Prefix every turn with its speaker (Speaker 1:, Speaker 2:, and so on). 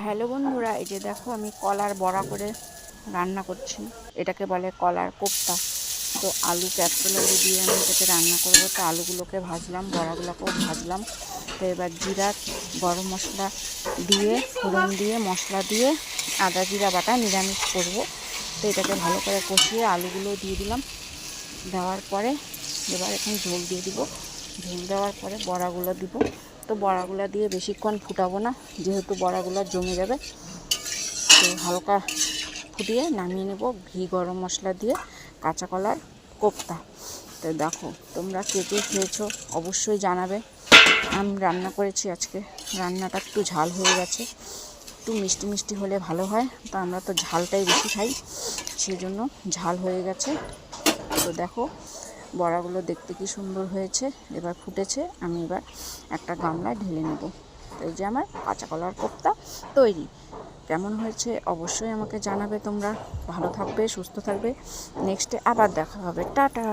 Speaker 1: Hello বন্ধুরা, এই যে দেখো আমি কলার বড়া করে রান্না করছি। এটাকে বলে কলার কোপ্তা। তো আলু ক্যাপসুলারি দিয়ে আমি এটাকে রান্না করব। তো আলুগুলোকে ভাজলাম, বড়াগুলোকেও ভাজলাম। তো এবার জিরা গরম মশলা দিয়ে, ফোড়ন দিয়ে, মশলা দিয়ে, আদা জিরা বাটা নিরামিষ করব। তো এটাকে ভালো করে কষিয়ে আলুগুলো দিয়ে দিলাম। দেওয়ার পরে এবার এখন ঝোল দিয়ে দিব। ঝোল দেওয়ার পরে বড়াগুলো দিব। তো বড়াগুলো দিয়ে বেশিক্ষণ ফুটাবো না, যেহেতু বড়াগুলো জমে যাবে। তো হালকা ফুটিয়ে নামিয়ে নেব ঘি গরম মশলা দিয়ে কাঁচা কলার কোপ্তা। তো দেখো, তোমরা কে কে খেয়েছো অবশ্যই জানাবে। আমি রান্না করেছি আজকে, রান্নাটা একটু ঝাল হয়ে গেছে, একটু মিষ্টি মিষ্টি হলে ভালো হয়। তো আমরা তো ঝালটাই বেশি খাই, সেই জন্য ঝাল হয়ে গেছে। তো দেখো, বড়াগুলো দেখতে কি সুন্দর হয়েছে। এবার ফুটেছে, আমি এবার একটা গামলায় ঢেলে নেব। তো এই যে আমার কাঁচা কলার কোপ্তা তৈরি। কেমন হয়েছে অবশ্যই আমাকে জানাবে তোমরা। ভালো থাকবে, সুস্থ থাকবে। নেক্সটে আবার দেখা হবে। টাটা।